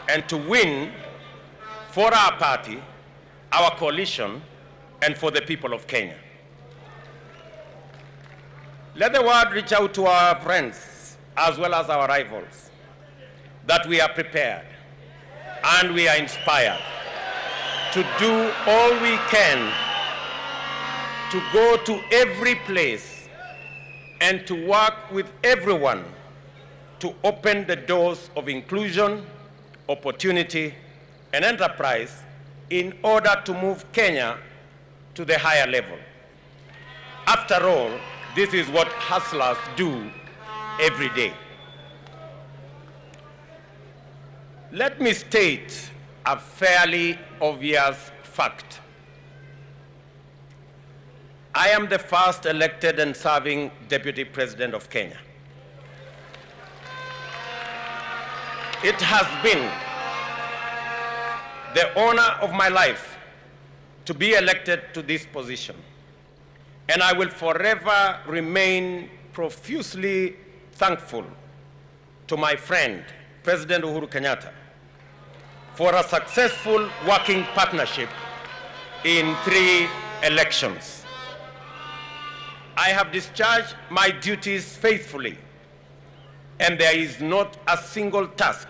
and to win for our party, our coalition, and for the people of Kenya. Let the word reach out to our friends as well as our rivals that we are prepared and we are inspired to do all we can to go to every place and to work with everyone to open the doors of inclusion, opportunity, and enterprise in order to move Kenya to the higher level. After all, this is what hustlers do every day. Let me state a fairly obvious fact. I am the first elected and serving Deputy President of Kenya. It has been the honor of my life to be elected to this position, and I will forever remain profusely thankful to my friend, President Uhuru Kenyatta, for a successful working partnership in 3 elections. I have discharged my duties faithfully, and there is not a single task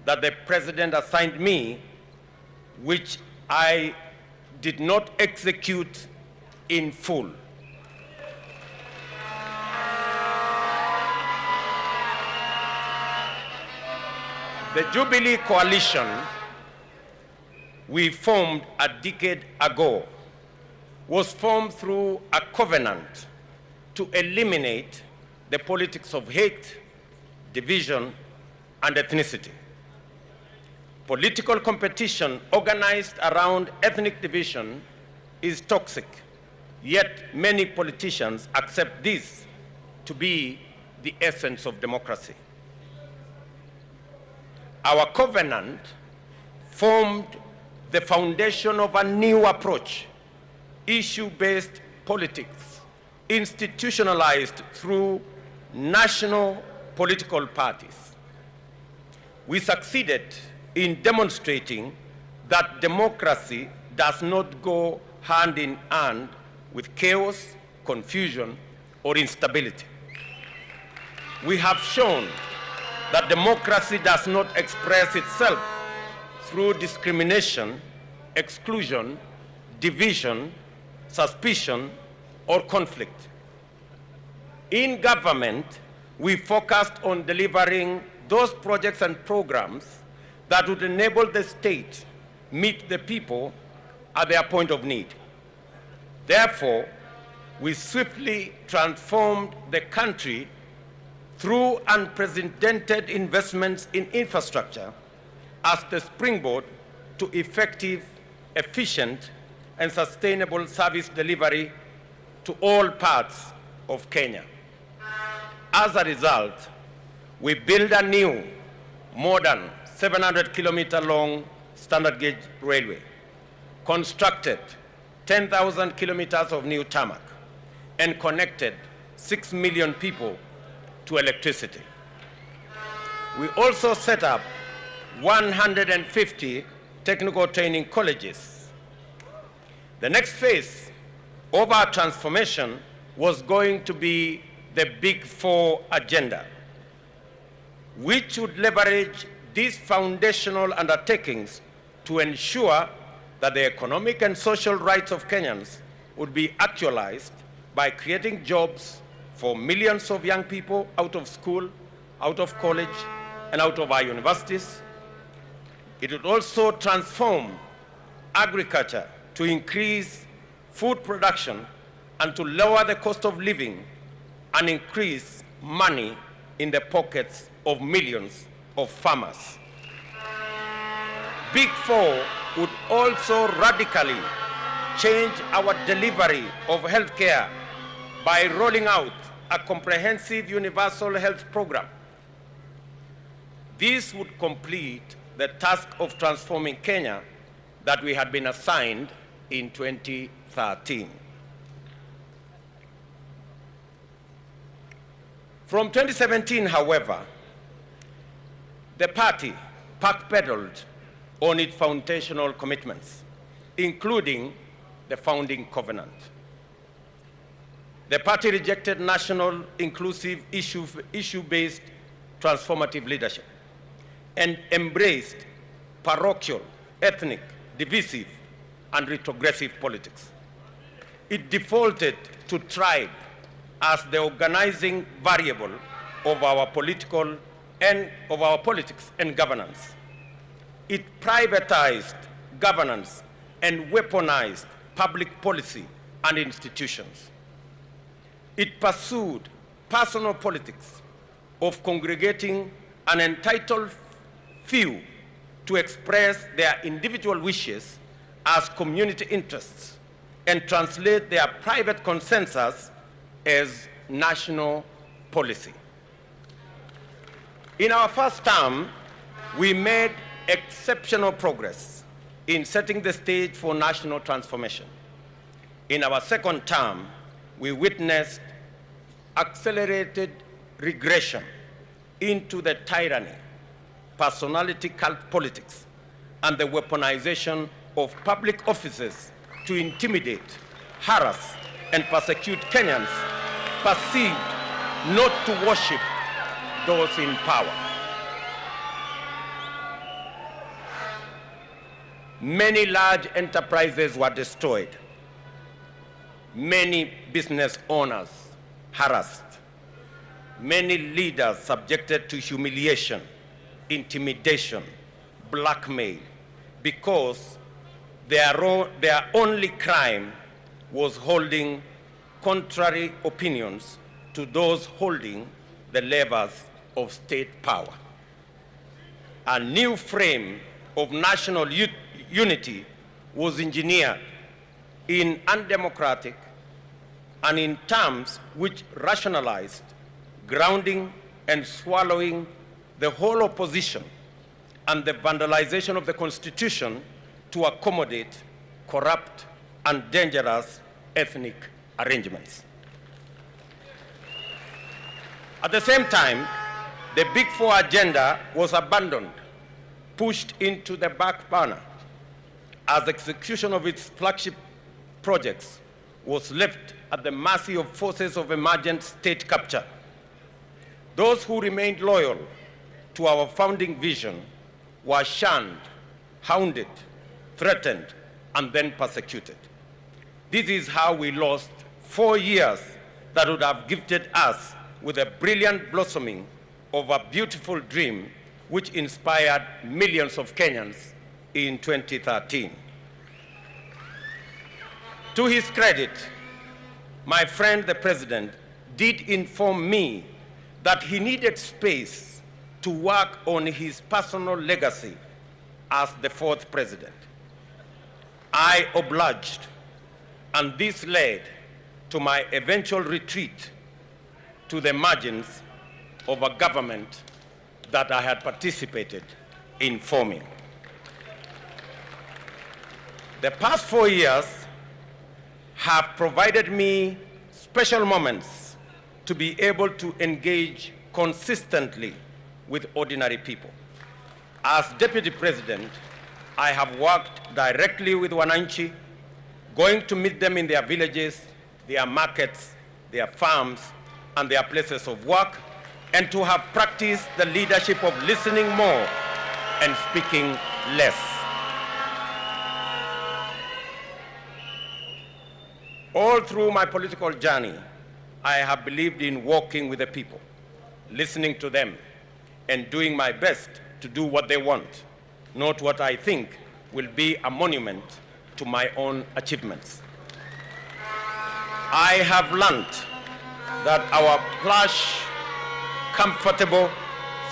that the President assigned me which I did not execute in full. The Jubilee Coalition we formed a decade ago was formed through a covenant to eliminate the politics of hate, division, and ethnicity. Political competition organized around ethnic division is toxic, yet many politicians accept this to be the essence of democracy. Our covenant formed the foundation of a new approach, issue-based politics, institutionalized through national political parties. We succeeded in demonstrating that democracy does not go hand in hand with chaos, confusion, or instability. We have shown that democracy does not express itself through discrimination, exclusion, division, suspicion, or conflict. In government, we focused on delivering those projects and programs that would enable the state meet the people at their point of need. Therefore, we swiftly transformed the country through unprecedented investments in infrastructure as the springboard to effective, efficient, and sustainable service delivery to all parts of Kenya. As a result, we built a new, modern, 700-kilometer-long standard gauge railway, constructed 10,000 kilometers of new tarmac, and connected 6 million people to electricity. We also set up 150 technical training colleges. The next phase of our transformation was going to be the Big Four agenda, which would leverage these foundational undertakings to ensure that the economic and social rights of Kenyans would be actualized by creating jobs for millions of young people out of school, out of college, and out of our universities. It would also transform agriculture to increase food production and to lower the cost of living and increase money in the pockets of millions of farmers. Big Four would also radically change our delivery of healthcare by rolling out a comprehensive universal health program. This would complete the task of transforming Kenya that we had been assigned in 2013. From 2017, however, the party backpedaled on its foundational commitments, including the founding covenant. The party rejected national, inclusive, issue-based transformative leadership and embraced parochial, ethnic, divisive, and retrogressive politics. It defaulted to tribe as the organizing variable of our politics and governance. It privatized governance and weaponized public policy and institutions. It pursued personal politics of congregating an entitled few to express their individual wishes as community interests and translate their private consensus as national policy. In our first term, we made exceptional progress in setting the stage for national transformation. In our second term, we witnessed accelerated regression into the tyranny, personality cult politics, and the weaponization of public offices to intimidate, harass, and persecute Kenyans perceived not to worship those in power. Many large enterprises were destroyed. Many business owners harassed. Many leaders subjected to humiliation, intimidation, blackmail, because their only crime was holding contrary opinions to those holding the levers of state power. A new frame of national unity was engineered in undemocratic and in terms which rationalized grounding and swallowing the whole opposition and the vandalization of the Constitution to accommodate corrupt and dangerous ethnic arrangements. At the same time, the Big Four agenda was abandoned, pushed into the back burner, as execution of its flagship projects was left at the mercy of forces of emergent state capture. Those who remained loyal to our founding vision were shunned, hounded, threatened, and then persecuted. This is how we lost 4 years that would have gifted us with a brilliant blossoming of a beautiful dream which inspired millions of Kenyans in 2013. To his credit, my friend the President did inform me that he needed space to work on his personal legacy as the fourth president. I obliged, and this led to my eventual retreat to the margins of a government that I had participated in forming. The past 4 years have provided me special moments to be able to engage consistently with ordinary people. As Deputy President, I have worked directly with Wananchi, going to meet them in their villages, their markets, their farms, and their places of work, and to have practiced the leadership of listening more and speaking less. All through my political journey, I have believed in walking with the people, listening to them, and doing my best to do what they want, not what I think will be a monument to my own achievements. I have learned that our plush, comfortable,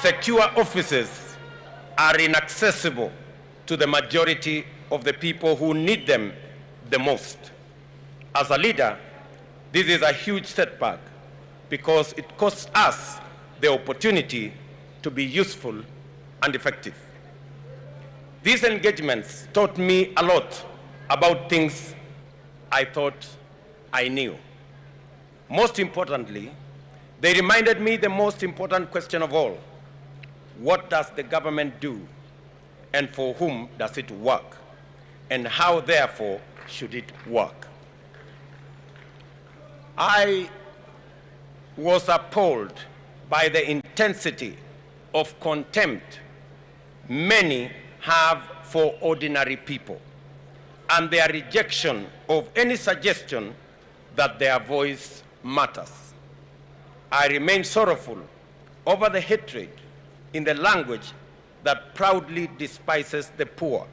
secure offices are inaccessible to the majority of the people who need them the most. As a leader, this is a huge setback because it costs us the opportunity to be useful and effective. These engagements taught me a lot about things I thought I knew. Most importantly, they reminded me the most important question of all: what does the government do and for whom does it work, and how, therefore, should it work? I was appalled by the intensity of contempt many have for ordinary people and their rejection of any suggestion that their voice matters. I remain sorrowful over the hatred in the language that proudly despises the poor,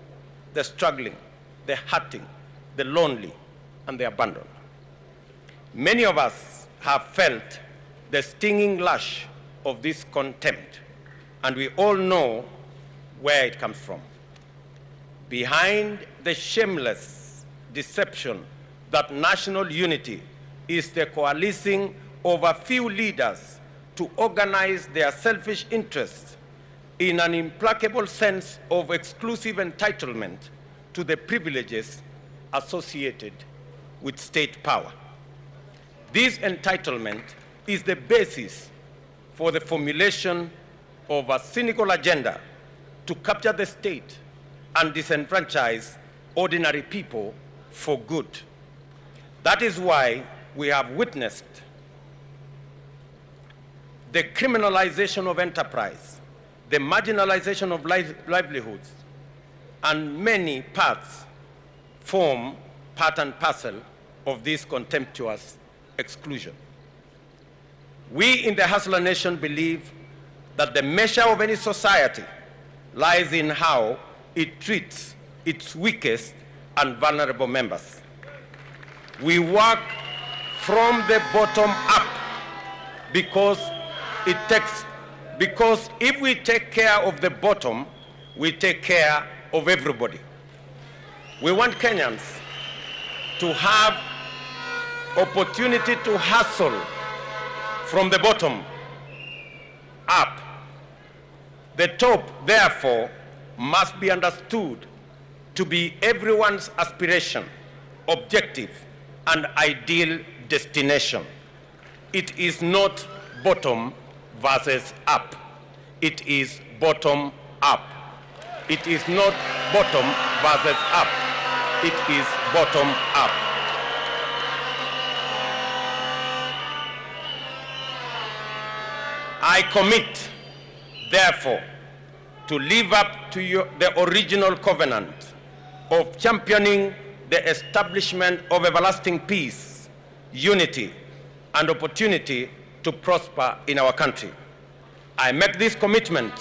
the struggling, the hurting, the lonely, and the abandoned. Many of us have felt the stinging lash of this contempt, and we all know where it comes from. Behind the shameless deception that national unity is the coalescing of a few leaders to organize their selfish interests in an implacable sense of exclusive entitlement to the privileges associated with state power. This entitlement is the basis for the formulation of a cynical agenda to capture the state and disenfranchise ordinary people for good. That is why we have witnessed the criminalization of enterprise, the marginalization of livelihoods, and many parts form part and parcel of this contemptuous exclusion. We in the Hustler Nation believe that the measure of any society lies in how it treats its weakest and vulnerable members. We work from the bottom up because if we take care of the bottom, we take care of everybody. We want Kenyans to have opportunity to hustle from the bottom up. The top, therefore, must be understood to be everyone's aspiration, objective, and ideal destination. It is not bottom versus up. It is bottom up. It is not bottom versus up. It is bottom up. I commit, therefore, to live up to the original covenant of championing the establishment of everlasting peace, unity, and opportunity to prosper in our country. I make this commitment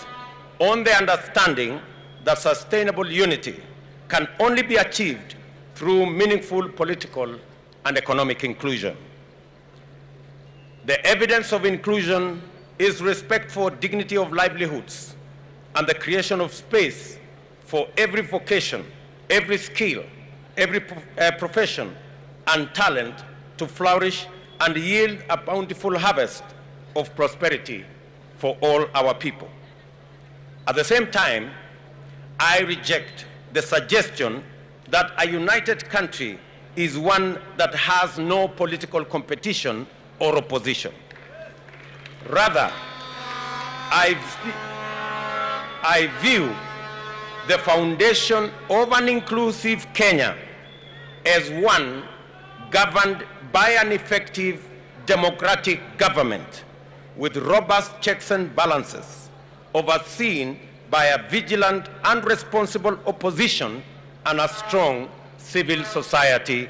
on the understanding that sustainable unity can only be achieved through meaningful political and economic inclusion. The evidence of inclusion is respect for dignity of livelihoods and the creation of space for every vocation, every skill, every profession and talent to flourish and yield a bountiful harvest of prosperity for all our people. At the same time, I reject the suggestion that a united country is one that has no political competition or opposition. Rather, I view the foundation of an inclusive Kenya as one governed by an effective democratic government with robust checks and balances, overseen by a vigilant and responsible opposition and a strong civil society